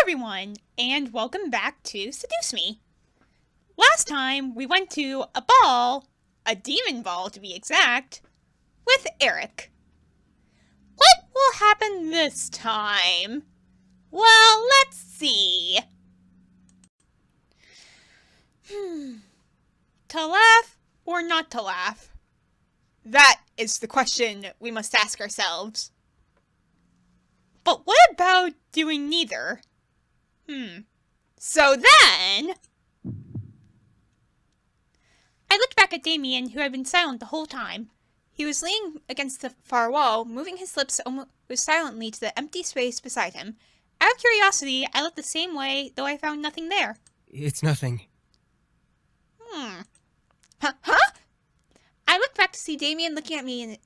everyone, and welcome back to Seduce Me. Last time we went to a ball, a demon ball to be exact, with Eric. What will happen this time? Well, let's see. To laugh or not to laugh? That is the question we must ask ourselves. But what about doing neither? So then... I looked back at Damien, who had been silent the whole time. He was leaning against the far wall, moving his lips almost silently to the empty space beside him. Out of curiosity, I looked the same way, though I found nothing there. It's nothing. Huh? I looked back to see Damien looking at me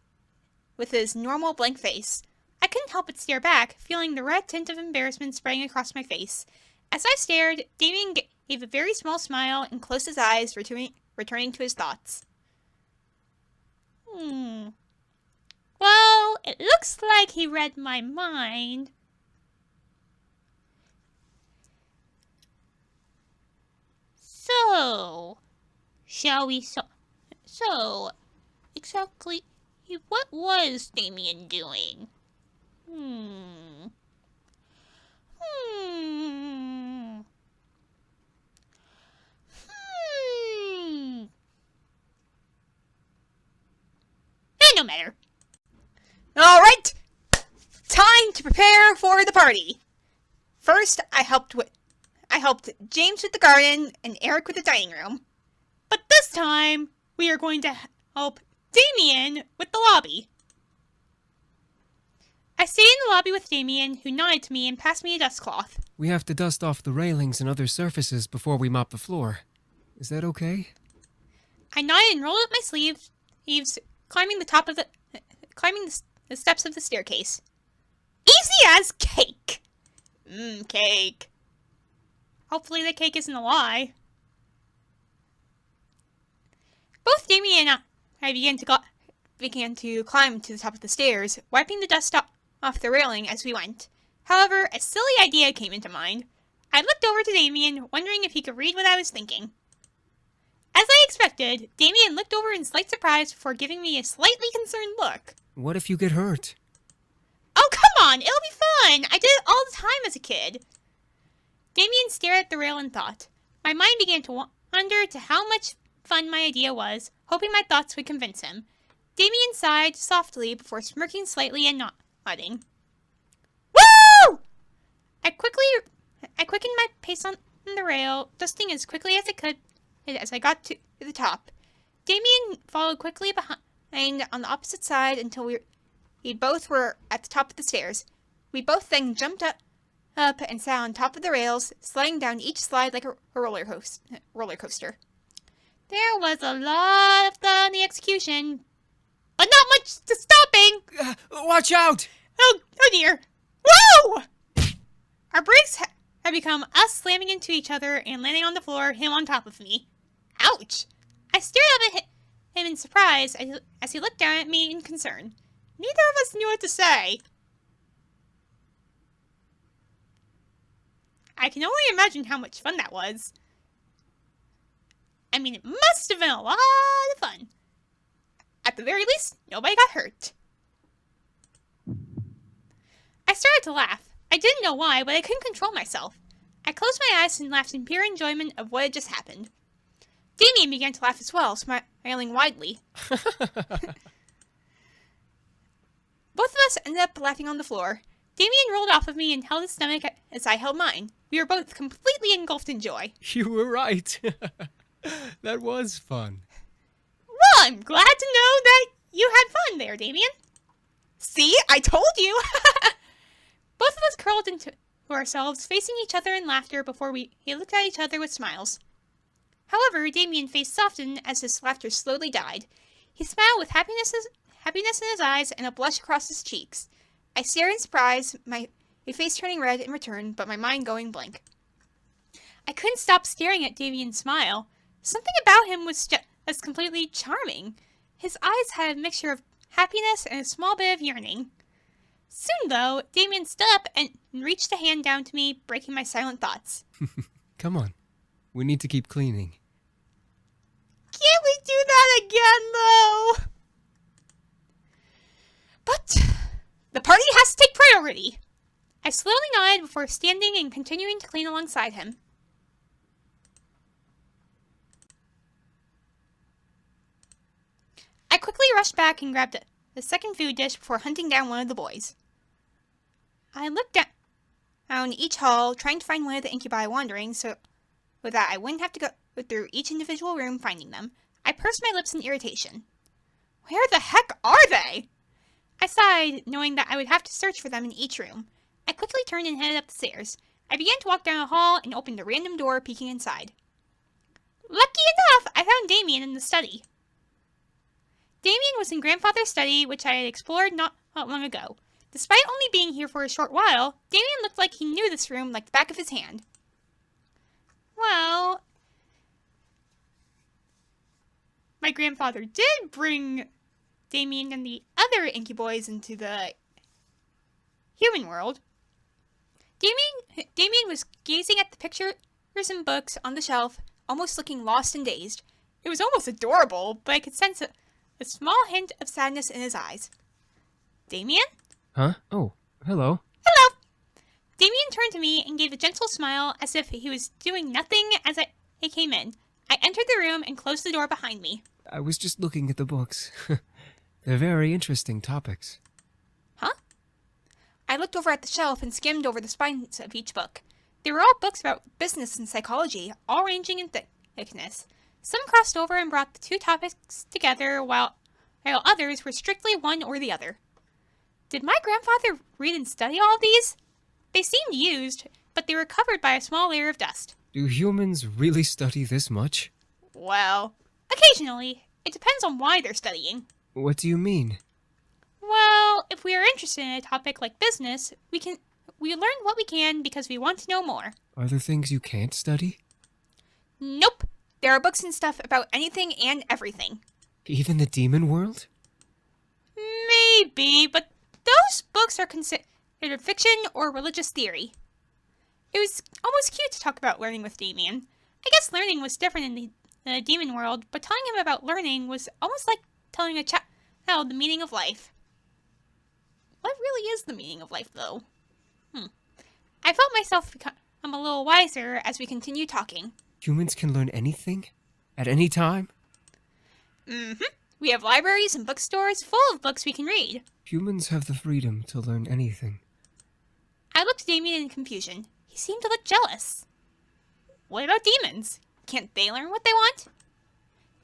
with his normal blank face. I couldn't help but stare back, feeling the red tint of embarrassment spreading across my face. As I stared, Damien gave a very small smile and closed his eyes, returning to his thoughts. Well, it looks like he read my mind. So, shall we So, exactly, what was Damien doing? No matter. Alright! Time to prepare for the party. First, I helped James with the garden and Eric with the dining room. But this time, we are going to help Damien with the lobby. I stayed in the lobby with Damien, who nodded to me and passed me a dust cloth. We have to dust off the railings and other surfaces before we mop the floor. Is that okay? I nodded and rolled up my sleeves, climbing the steps of the staircase. Easy as cake! Cake. Hopefully the cake isn't a lie. Both Damien and I began to climb to the top of the stairs, wiping the dust off the railing as we went. However, a silly idea came into mind. I looked over to Damien, wondering if he could read what I was thinking. As I expected, Damien looked over in slight surprise before giving me a slightly concerned look. What if you get hurt? Oh, come on! It'll be fun! I did it all the time as a kid. Damien stared at the rail in thought. My mind began to wander to how much fun my idea was, hoping my thoughts would convince him. Damien sighed softly before smirking slightly and nodding. Woo! I quickened my pace on the rail, dusting as quickly as I could as I got to the top. Damien followed quickly behind on the opposite side until we both were at the top of the stairs. We both then jumped up and sat on top of the rails, sliding down each slide like a roller coaster. There was a lot of thought in the execution, but not much to stopping! Watch out! Oh dear! Whoa! Our brakes had become us slamming into each other and landing on the floor, him on top of me. Ouch! I stared up at him in surprise as he looked down at me in concern. Neither of us knew what to say. I can only imagine how much fun that was. I mean, it must have been a lot of fun. At the very least, nobody got hurt. I started to laugh. I didn't know why, but I couldn't control myself. I closed my eyes and laughed in pure enjoyment of what had just happened. Damien began to laugh as well, smiling widely. Both of us ended up laughing on the floor. Damien rolled off of me and held his stomach as I held mine. We were both completely engulfed in joy. You were right. That was fun. Well, I'm glad to know that you had fun there, Damien. See, I told you! Both of us curled into ourselves, facing each other in laughter before we looked at each other with smiles. However, Damien's face softened as his laughter slowly died. He smiled with happiness in his eyes and a blush across his cheeks. I stared in surprise, my face turning red in return, but my mind going blank. I couldn't stop staring at Damien's smile. Something about him was just completely charming. His eyes had a mixture of happiness and a small bit of yearning. Soon, though, Damien stood up and reached a hand down to me, breaking my silent thoughts. Come on. We need to keep cleaning. Can't we do that again, though? But the party has to take priority. I slowly nodded before standing and continuing to clean alongside him. I quickly rushed back and grabbed the second food dish before hunting down one of the boys. I looked down each hall, trying to find one of the incubi wandering so that I wouldn't have to go through each individual room finding them. I pursed my lips in irritation. Where the heck are they? I sighed, knowing that I would have to search for them in each room. I quickly turned and headed up the stairs. I began to walk down a hall and opened a random door, peeking inside. Lucky enough, I found Damien in the study. Damien was in Grandfather's study, which I had explored not long ago. Despite only being here for a short while, Damien looked like he knew this room like the back of his hand. Well, my grandfather did bring Damien and the other incuboys into the human world. Damien was gazing at the pictures and books on the shelf, almost looking lost and dazed. It was almost adorable, but I could sense a small hint of sadness in his eyes. Damien? Huh? Oh, hello. Hello! Damien turned to me and gave a gentle smile as if he was doing nothing as I came in. I entered the room and closed the door behind me. I was just looking at the books. They're very interesting topics. Huh? I looked over at the shelf and skimmed over the spines of each book. They were all books about business and psychology, all ranging in thickness. Some crossed over and brought the two topics together, while others were strictly one or the other. Did my grandfather read and study all of these? They seemed used, but they were covered by a small layer of dust. Do humans really study this much? Well, occasionally. It depends on why they're studying. What do you mean? Well, if we are interested in a topic like business, we learn what we can because we want to know more. Are there things you can't study? Nope. There are books and stuff about anything and everything. Even the demon world? Maybe, but those books are considered fiction or religious theory. It was almost cute to talk about learning with Damien. I guess learning was different in the demon world, but telling him about learning was almost like telling a child the meaning of life. What really is the meaning of life, though? I felt myself become a little wiser as we continued talking. Humans can learn anything? At any time? Mm-hmm. We have libraries and bookstores full of books we can read. Humans have the freedom to learn anything. I looked at Damien in confusion. He seemed to look jealous. What about demons? Can't they learn what they want?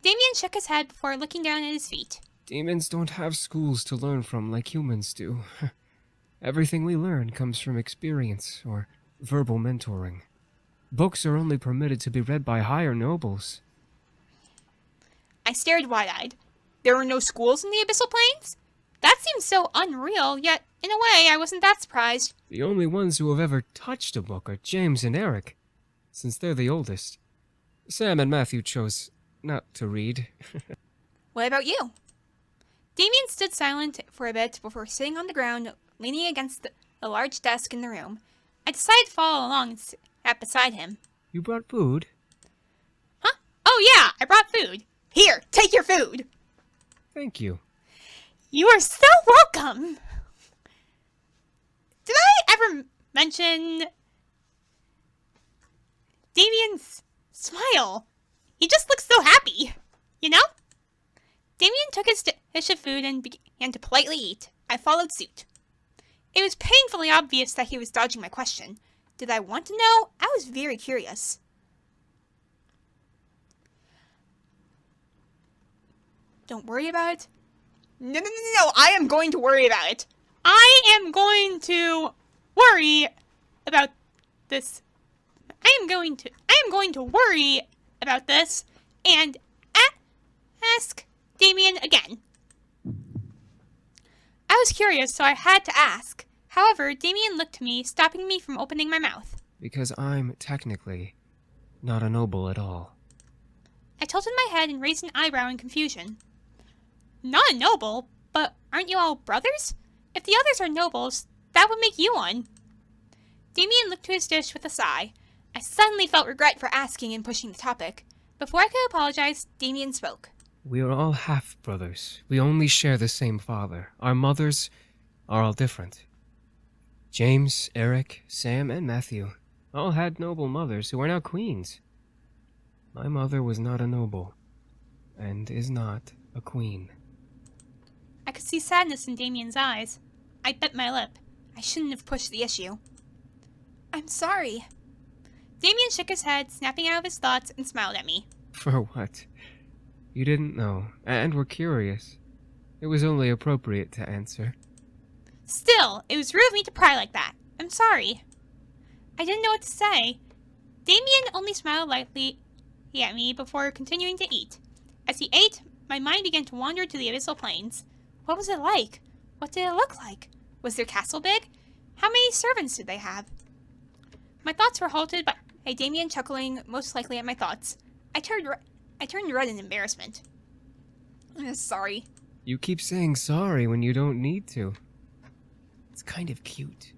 Damien shook his head before looking down at his feet. Demons don't have schools to learn from like humans do. Everything we learn comes from experience or verbal mentoring. Books are only permitted to be read by higher nobles. I stared wide-eyed. There were no schools in the Abyssal Plains? That seemed so unreal, yet, in a way, I wasn't that surprised. The only ones who have ever touched a book are James and Eric, since they're the oldest. Sam and Matthew chose not to read. What about you? Damien stood silent for a bit before sitting on the ground, leaning against a large desk in the room. I decided to follow along and sat beside him. You brought food? Huh? Oh yeah, I brought food. Here, take your food. Thank you. You are so welcome. Did I ever mention Damien's smile? He just looks so happy, you know? Damien took his dish of food and began to politely eat. I followed suit. It was painfully obvious that he was dodging my question. Did I want to know? I was very curious. Don't worry about it. No, I am going to worry about it. I am going to worry about this. I am going to worry about this and ask Damien again. I was curious, so I had to ask. However, Damien looked to me, stopping me from opening my mouth. Because I'm technically not a noble at all. I tilted my head and raised an eyebrow in confusion. Not a noble, but aren't you all brothers? If the others are nobles, that would make you one. Damien looked to his dish with a sigh. I suddenly felt regret for asking and pushing the topic. Before I could apologize, Damien spoke. We are all half-brothers. We only share the same father. Our mothers are all different. James, Eric, Sam, and Matthew all had noble mothers who are now queens. My mother was not a noble, and is not a queen. I could see sadness in Damien's eyes. I bit my lip. I shouldn't have pushed the issue. I'm sorry. Damien shook his head, snapping out of his thoughts, and smiled at me. For what? You didn't know, and were curious. It was only appropriate to answer. Still, it was rude of me to pry like that. I'm sorry. I didn't know what to say. Damien only smiled lightly at me before continuing to eat. As he ate, my mind began to wander to the abyssal plains. What was it like? What did it look like? Was their castle big? How many servants did they have? My thoughts were halted by Damien chuckling, most likely at my thoughts. I turned red in embarrassment. Sorry. You keep saying sorry when you don't need to. It's kind of cute.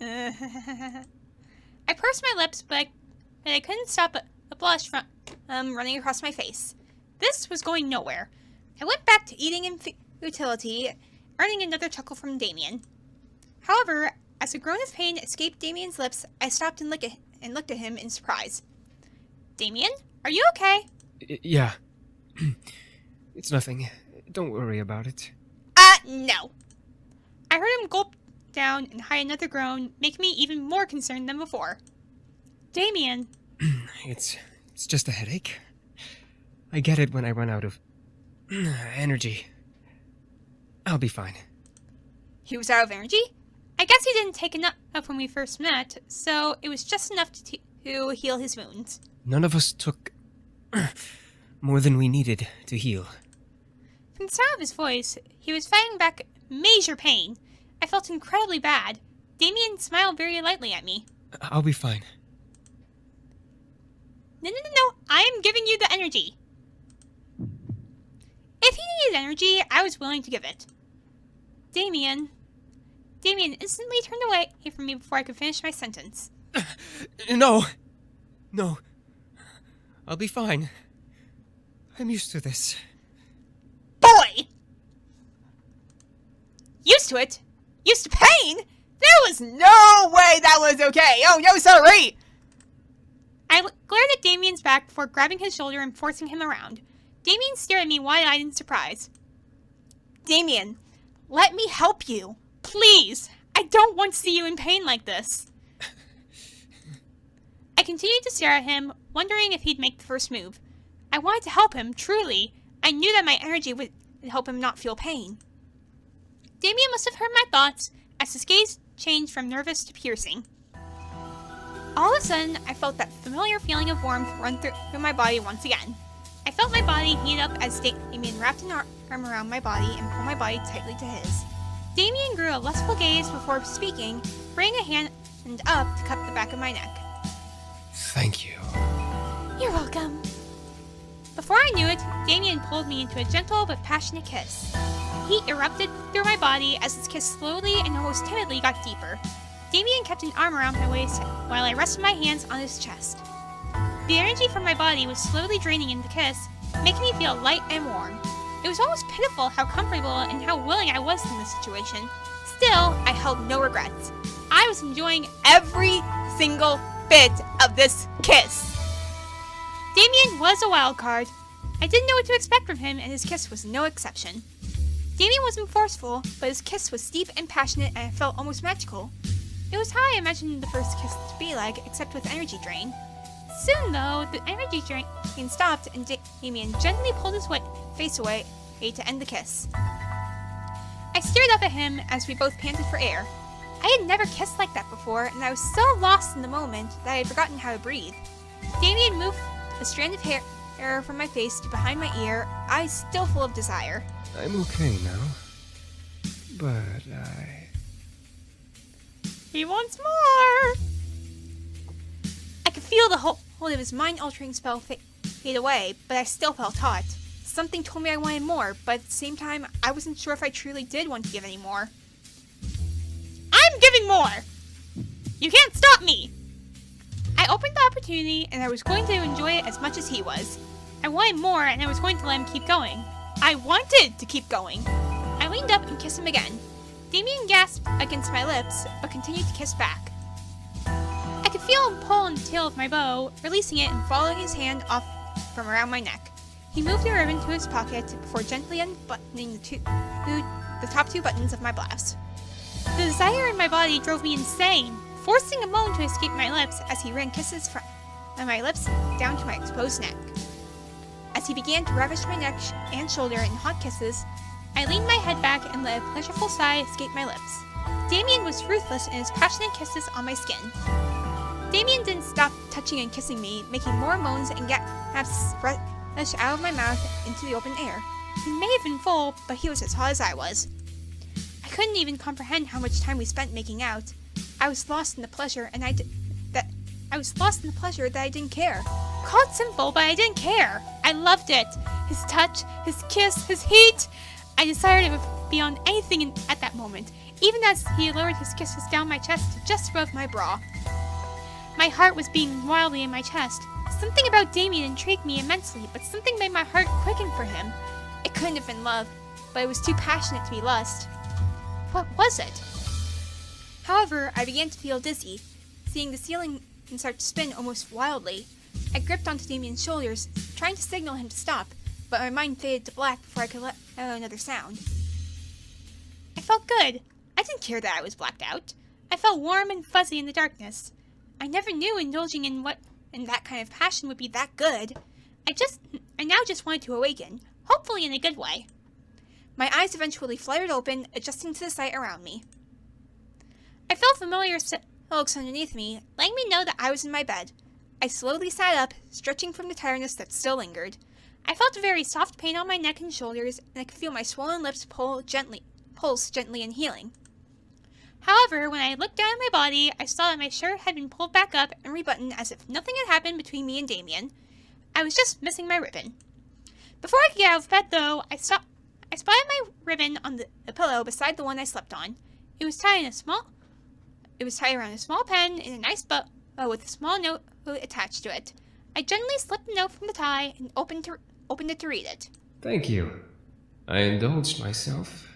I pursed my lips, but I couldn't stop a blush from running across my face. This was going nowhere. I went back to eating in futility, earning another chuckle from Damien. However, as a groan of pain escaped Damien's lips, I stopped and looked at him in surprise. Damien, are you okay? Yeah. It's nothing. Don't worry about it. No. I heard him gulp down and high another groan, making me even more concerned than before. Damien. It's just a headache. I get it when I run out of energy. I'll be fine. He was out of energy? I guess he didn't take enough when we first met, so it was just enough to heal his wounds. None of us took more than we needed to heal. From the sound of his voice, he was fighting back major pain. I felt incredibly bad. Damien smiled very lightly at me. I'll be fine. No. I am giving you the energy. If he needed energy, I was willing to give it. Damien instantly turned away from me before I could finish my sentence. No. I'll be fine. I'm used to this. Boy! Used to it? Used to pain? There was no way that was okay! Oh, no, sorry! I glared at Damien's back before grabbing his shoulder and forcing him around. Damien stared at me wide-eyed in surprise. Damien, let me help you. Please! I don't want to see you in pain like this. I continued to stare at him, wondering if he'd make the first move. I wanted to help him, truly. I knew that my energy would help him not feel pain. Damien must have heard my thoughts, as his gaze changed from nervous to piercing. All of a sudden, I felt that familiar feeling of warmth run through my body once again. I felt my body heat up as Damien wrapped an arm around my body and pulled my body tightly to his. Damien grew a lustful gaze before speaking, bringing a hand up to cup the back of my neck. Thank you. You're welcome. Before I knew it, Damien pulled me into a gentle but passionate kiss. Heat erupted through my body as his kiss slowly and almost timidly got deeper. Damien kept an arm around my waist while I rested my hands on his chest. The energy from my body was slowly draining in the kiss, making me feel light and warm. It was almost pitiful how comfortable and how willing I was in this situation. Still, I held no regrets. I was enjoying every single bit of this kiss. Damien was a wild card. I didn't know what to expect from him, and his kiss was no exception. Damien wasn't forceful, but his kiss was deep and passionate, and it felt almost magical. It was how I imagined the first kiss to be like, except with energy drain. Soon, though, the energy drain stopped, and Damien gently pulled his face away to end the kiss. I stared up at him as we both panted for air. I had never kissed like that before, and I was so lost in the moment that I had forgotten how to breathe. Damien moved a strand of hair from my face to behind my ear, eyes still full of desire. I'm okay now. But He wants more! I could feel the hold of his mind-altering spell fade away, but I still felt hot. Something told me I wanted more, but at the same time, I wasn't sure if I truly did want to give any more. I'm giving more! You can't stop me! I opened the opportunity, and I was going to enjoy it as much as he was. I wanted more, and I was going to let him keep going. I wanted to keep going. I leaned up and kissed him again. Damien gasped against my lips, but continued to kiss back. I could feel him pull on the tail of my bow, releasing it and following his hand off from around my neck. He moved the ribbon to his pocket before gently unbuttoning the top 2 buttons of my blouse. The desire in my body drove me insane, forcing a moan to escape my lips as he ran kisses from my lips down to my exposed neck. As he began to ravish my neck and shoulder in hot kisses, I leaned my head back and let a pleasureful sigh escape my lips. Damien was ruthless in his passionate kisses on my skin. Damien didn't stop touching and kissing me, making more moans and gasps rush out of my mouth into the open air. He may have been full, but he was as hot as I was. I couldn't even comprehend how much time we spent making out. I was lost in the pleasure, and I didn't care. Call it simple, but I didn't care. I loved it. His touch, his kiss, his heat. I desired it beyond anything at that moment, even as he lowered his kisses down my chest to just above my bra. My heart was beating wildly in my chest. Something about Damien intrigued me immensely, but something made my heart quicken for him. It couldn't have been love, but it was too passionate to be lust. What was it? However, I began to feel dizzy, seeing the ceiling start to spin almost wildly. I gripped onto Damien's shoulders, trying to signal him to stop, but my mind faded to black before I could let out another sound. I felt good. I didn't care that I was blacked out. I felt warm and fuzzy in the darkness. I never knew indulging in that kind of passion would be that good. I now just wanted to awaken, hopefully in a good way. My eyes eventually fluttered open, adjusting to the sight around me. I felt familiar silhouettes underneath me, letting me know that I was in my bed. I slowly sat up, stretching from the tiredness that still lingered. I felt a very soft pain on my neck and shoulders, and I could feel my swollen lips pulse gently in healing. However, when I looked down at my body, I saw that my shirt had been pulled back up and rebuttoned as if nothing had happened between me and Damien. I was just missing my ribbon. Before I could get out of bed, though, I spotted my ribbon on the pillow beside the one I slept on. It was tied around a small pen in a nice bow with a small note attached to it. I gently slipped the note from the tie and opened it to read it. Thank you. I indulged myself,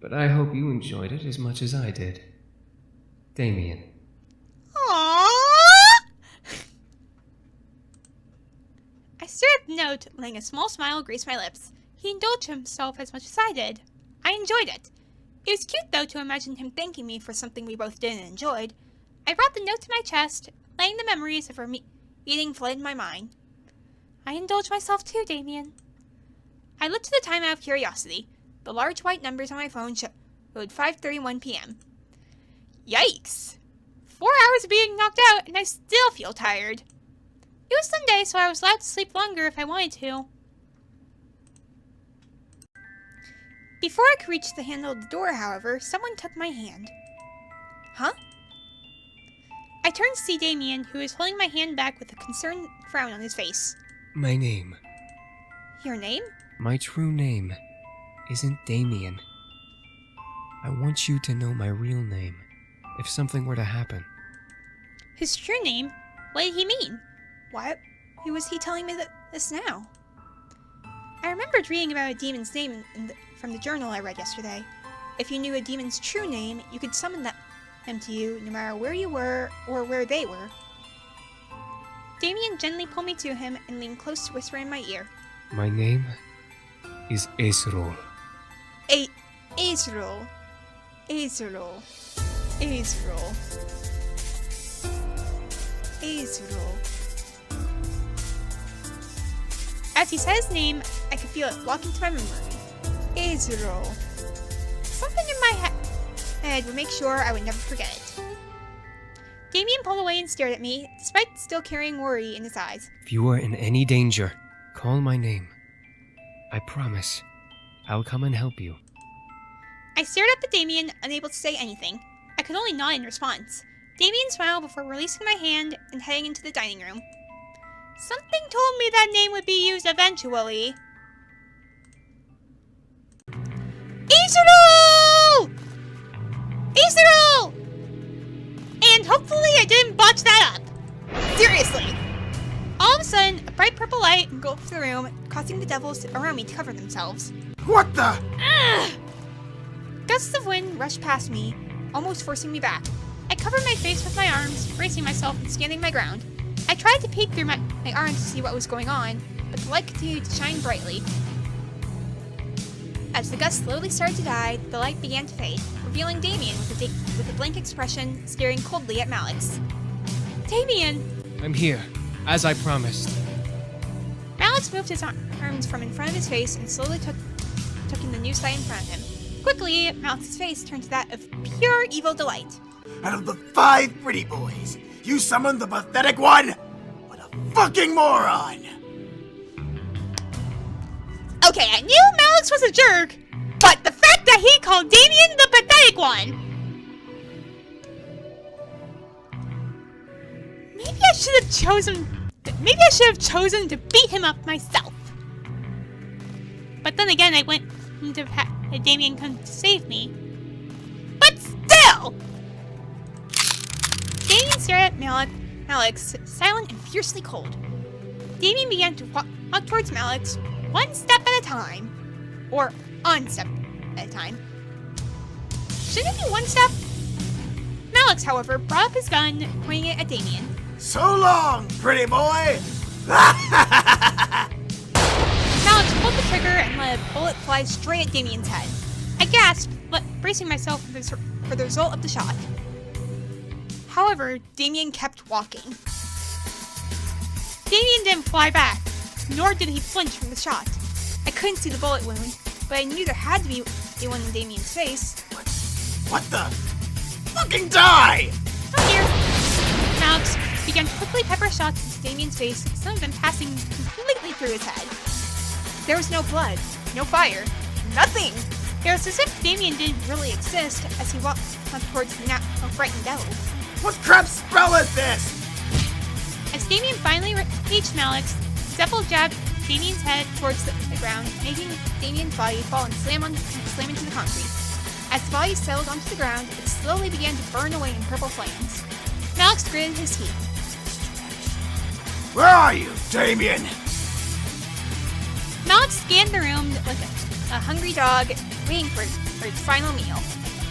but I hope you enjoyed it as much as I did. Damien. Aww! I stared at the note, letting a small smile grace my lips. He indulged himself as much as I did. I enjoyed it. It was cute, though, to imagine him thanking me for something we both did and enjoyed. I brought the note to my chest, letting the memories of our meeting flood in my mind. I indulged myself too, Damien. I looked at the time out of curiosity. The large white numbers on my phone showed 5:31 p.m. Yikes! 4 hours of being knocked out, and I still feel tired. It was Sunday, so I was allowed to sleep longer if I wanted to. Before I could reach the handle of the door, however, someone took my hand. Huh? I turned to see Damien, who was holding my hand back with a concerned frown on his face. My name. Your name? My true name isn't Damien. I want you to know my real name, if something were to happen. His true name? What did he mean? Why was he telling me this now? I remembered reading about a demon's name from the journal I read yesterday. If you knew a demon's true name, you could summon them to you no matter where you were or where they were. Damien gently pulled me to him and leaned close to whisper in my ear. My name is Ezreal. Ezreal. Ezreal. Ezreal. Ezreal. As he said his name, I could feel it walk into my memory. Ezreal. Something in my head would make sure I would never forget it. Damien pulled away and stared at me, despite still carrying worry in his eyes. If you are in any danger, call my name. I promise, I'll come and help you. I stared up at Damien, unable to say anything. I could only nod in response. Damien smiled before releasing my hand and heading into the dining room. Something told me that name would be used eventually. Ace the roll! Ace the roll! And hopefully I didn't botch that up. Seriously. All of a sudden, a bright purple light engulfed the room, causing the devils around me to cover themselves. What the? Ugh. Gusts of wind rushed past me, almost forcing me back. I covered my face with my arms, bracing myself and standing my ground. I tried to peek through my arms to see what was going on, but the light continued to shine brightly. As the gust slowly started to die, the light began to fade, revealing Damien with a blank expression, staring coldly at Malix. Damien! I'm here, as I promised. Malix moved his arms from in front of his face and slowly took in the new sight in front of him. Quickly, Malix's face turned to that of pure evil delight. Out of the 5 pretty boys, you summoned the pathetic one? What a fucking moron! Okay, I knew Malix was a jerk, but the fact that he called Damien the pathetic one... Maybe I should have chosen to beat him up myself. But then again, I went to have Damien come to save me. But still! Damien stared at Malix, silent and fiercely cold. Damien began to walk towards Malix, one step at a time. Or on step at a time. Shouldn't it be one step? Malix, however, brought up his gun, pointing it at Damien. So long, pretty boy! Malix pulled the trigger and let a bullet fly straight at Damien's head. I gasped, bracing myself for the result of the shot. However, Damien kept walking. Damien didn't fly back, nor did he flinch from the shot. I couldn't see the bullet wound, but I knew there had to be one in Damien's face. What the? Fucking die! Oh dear. Malix began to quickly pepper shots into Damien's face, some of them passing completely through his head. There was no blood, no fire, nothing! It was as if Damien didn't really exist as he walked towards the now frightened devil. What crap spell is this? As Damien finally reached Malix, the devil jabbed Damien's head towards the ground, making Damien's body fall and slam into the concrete. As the body settled onto the ground, it slowly began to burn away in purple flames. Malix gritted his teeth. Where are you, Damien? Malix scanned the room like a hungry dog waiting for its final meal.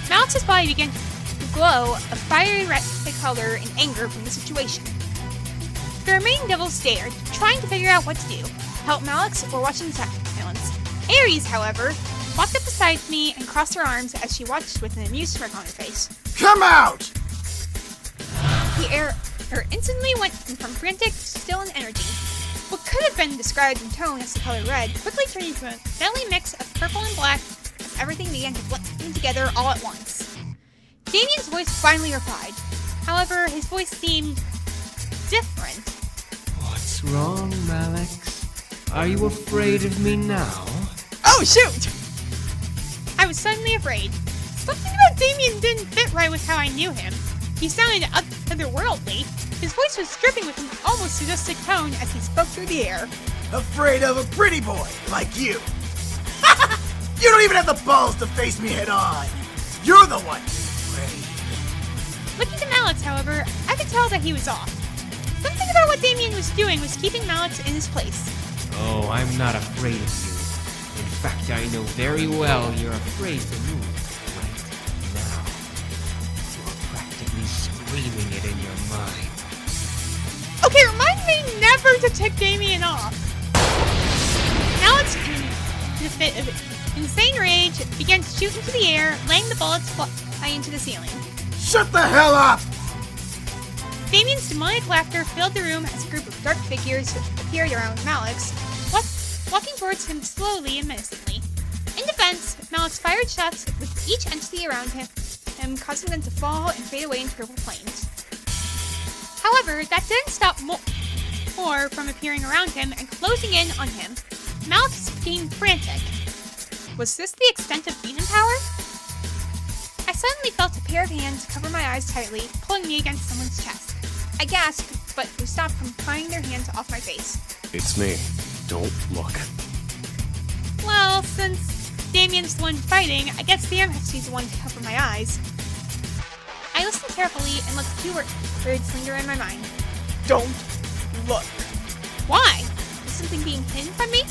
Malix's body began to glow a fiery red color in anger from the situation. The remaining devils stared, trying to figure out what to do, help Malix or watch in silence. Ares, however, walked up beside me and crossed her arms as she watched with an amused smirk on her face. Come out! The air instantly went from frantic to still in energy. What could have been described in tone as the color red quickly turned into a deadly mix of purple and black as everything began to blend together all at once. Damien's voice finally replied. However, his voice seemed different. What's wrong, Malix? Are you afraid of me now? Oh, shoot! I was suddenly afraid. Something about Damien didn't fit right with how I knew him. He sounded otherworldly. His voice was dripping with an almost sadistic tone as he spoke through the air. Afraid of a pretty boy like you. You don't even have the balls to face me head on. You're the one afraid. Looking to Malix, however, I could tell that he was off. Something about what Damien was doing was keeping Malix in his place. Oh, I'm not afraid of you. In fact, I know very well you're afraid to move right now. You're practically screaming it in your mind. Okay, remind me never to tick Damien off. Malix, in a fit of insane rage, began to shoot into the air, laying the bullets fly into the ceiling. Shut the hell up! Damien's demonic laughter filled the room as a group of dark figures appeared around Malix, walking towards him slowly and menacingly. In defense, Malix fired shots with each entity around him, causing them to fall and fade away in purple flames. However, that didn't stop more from appearing around him and closing in on him. Malix became frantic. Was this the extent of demon power? I suddenly felt a pair of hands cover my eyes tightly, pulling me against someone's chest. I gasped, but they stopped from prying their hands off my face. It's me. Don't look. Well, since Damien's the one fighting, I guess Sam has to be the one to cover my eyes. I listened carefully and let the two words linger in my mind. Don't look. Why? Is something being hidden from me?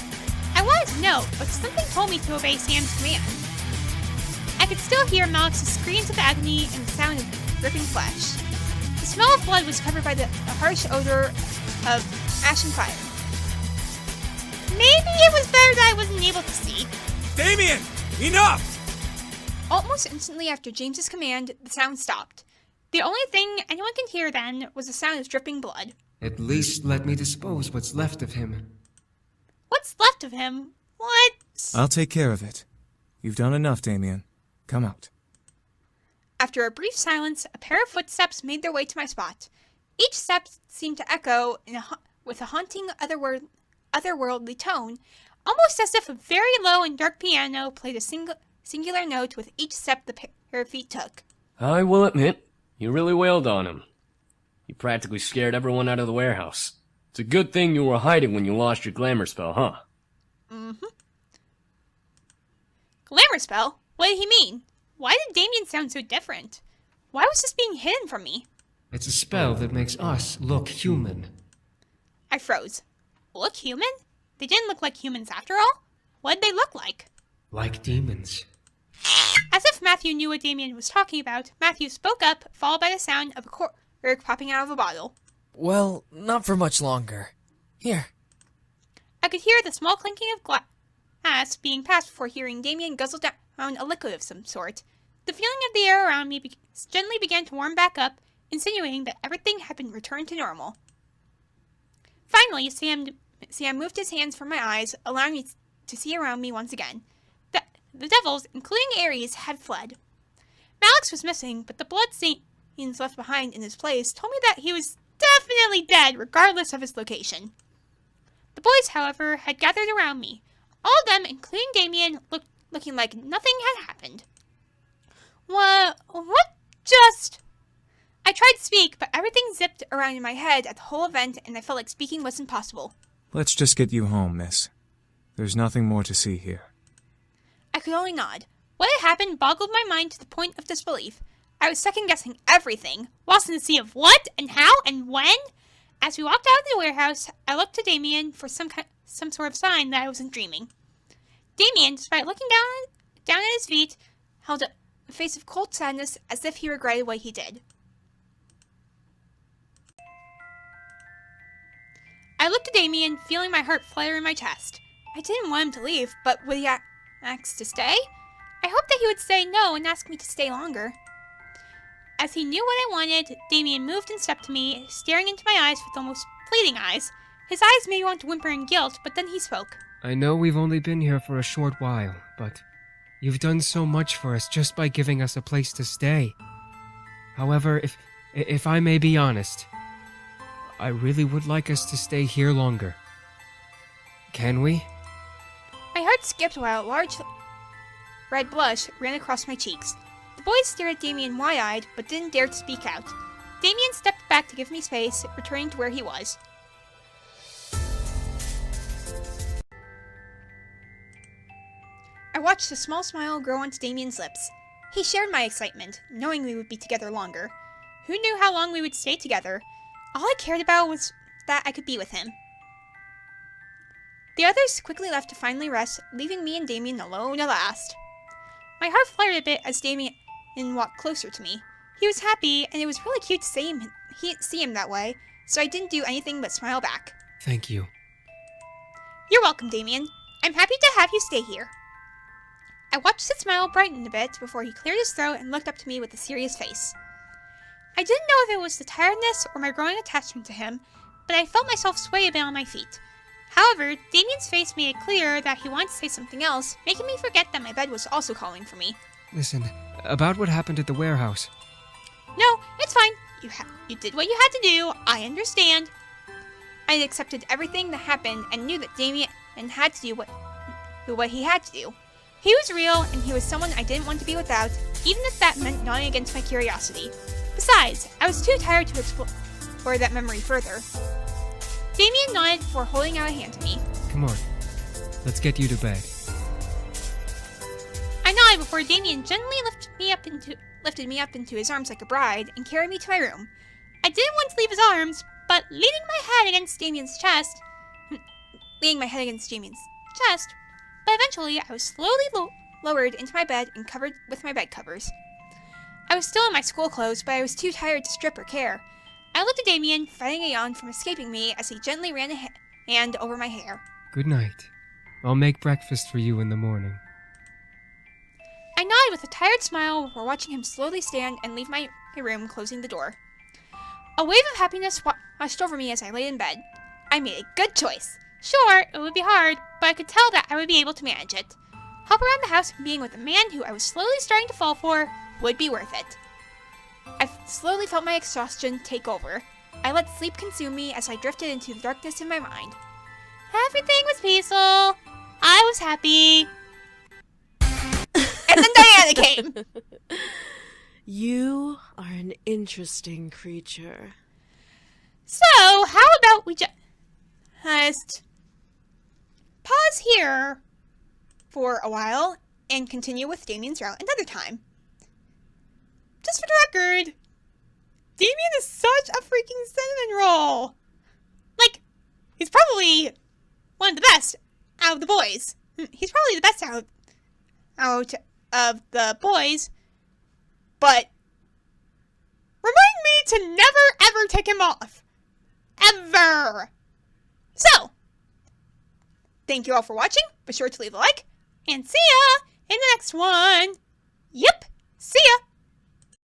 I wanted to know, but something told me to obey Sam's command. I could still hear Malix's screams of agony and the sound of dripping flesh. The smell of blood was covered by a harsh odor of ash and fire. Maybe it was better that I wasn't able to see. Damien! Enough! Almost instantly after James's command, the sound stopped. The only thing anyone could hear then was the sound of dripping blood. At least let me dispose what's left of him. What's left of him? What? I'll take care of it. You've done enough, Damien. Come out. After a brief silence, a pair of footsteps made their way to my spot. Each step seemed to echo with a haunting, otherworldly tone, almost as if a very low and dark piano played a singular note with each step the pair of feet took. I will admit, you really wailed on him. You practically scared everyone out of the warehouse. It's a good thing you were hiding when you lost your glamour spell, huh? Mm-hmm. Glamour spell? What did he mean? Why did Damien sound so different? Why was this being hidden from me? It's a spell that makes us look human. I froze. Look human? They didn't look like humans after all? What did they look like? Like demons. As if Matthew knew what Damien was talking about, Matthew spoke up, followed by the sound of a cork popping out of a bottle. Well, not for much longer. Here. I could hear the small clinking of glass being passed before hearing Damien guzzle down a liquid of some sort. The feeling of the air around me gently began to warm back up, insinuating that everything had been returned to normal. Finally, Sam moved his hands from my eyes, allowing me to see around me once again. The devils, including Ares, had fled. Malix was missing, but the blood stains left behind in his place told me that he was definitely dead, regardless of his location. The boys, however, had gathered around me. All of them, including Damien, looking like nothing had happened. What just... I tried to speak, but everything zipped around in my head at the whole event, and I felt like speaking was impossible. Let's just get you home, miss. There's nothing more to see here. I could only nod. What had happened boggled my mind to the point of disbelief. I was second-guessing everything, lost in the sea of what, and how, and when. As we walked out of the warehouse, I looked to Damien for some sort of sign that I wasn't dreaming. Damien, despite looking down at his feet, held a face of cold sadness as if he regretted what he did. I looked at Damien, feeling my heart flutter in my chest. I didn't want him to leave, but would he ask to stay? I hoped that he would say no and ask me to stay longer. As he knew what I wanted, Damien moved and stepped to me, staring into my eyes with almost pleading eyes. His eyes made me want to whimper in guilt, but then he spoke. I know we've only been here for a short while, but you've done so much for us just by giving us a place to stay. However, if I may be honest, I really would like us to stay here longer. Can we? My heart skipped while a large red blush ran across my cheeks. The boys stared at Damien wide-eyed, but didn't dare to speak out. Damien stepped back to give me space, returning to where he was. I watched a small smile grow onto Damien's lips. He shared my excitement, knowing we would be together longer. Who knew how long we would stay together? All I cared about was that I could be with him. The others quickly left to finally rest, leaving me and Damien alone at last. My heart fluttered a bit as Damien walked closer to me. He was happy, and it was really cute to see him that way, so I didn't do anything but smile back. Thank you. You're welcome, Damien. I'm happy to have you stay here. I watched his smile brighten a bit before he cleared his throat and looked up to me with a serious face. I didn't know if it was the tiredness or my growing attachment to him, but I felt myself sway a bit on my feet. However, Damien's face made it clear that he wanted to say something else, making me forget that my bed was also calling for me. Listen, about what happened at the warehouse. No, it's fine. You did what you had to do. I understand. I had accepted everything that happened and knew that Damien had to do what he had to do. He was real, and he was someone I didn't want to be without, even if that meant nodding against my curiosity. Besides, I was too tired to explore that memory further. Damien nodded before holding out a hand to me. Come on, let's get you to bed. nodded before Damien gently lifted me up into his arms like a bride and carried me to my room. I didn't want to leave his arms, but leaning my head against Damien's chest, but eventually I was slowly lowered into my bed and covered with my bed covers. I was still in my school clothes, but I was too tired to strip or care. I looked at Damien, fighting a yawn from escaping me as he gently ran a hand over my hair. Good night. I'll make breakfast for you in the morning. I nodded with a tired smile before watching him slowly stand and leave my room, closing the door. A wave of happiness washed over me as I lay in bed. I made a good choice. Sure, it would be hard, but I could tell that I would be able to manage it. Hop around the house and being with a man who I was slowly starting to fall for would be worth it. I slowly felt my exhaustion take over. I let sleep consume me as I drifted into the darkness in my mind. Everything was peaceful. I was happy. And then Diana came! You are an interesting creature. So, how about we just pause here for a while and continue with Damien's route another time. Just for the record, Damien is such a freaking cinnamon roll. Like, he's probably one of the best out of the boys. He's probably the best out of the boys, but remind me to never ever take him off. Ever. So, thank you all for watching. Be sure to leave a like, and see ya in the next one. Yep, see ya.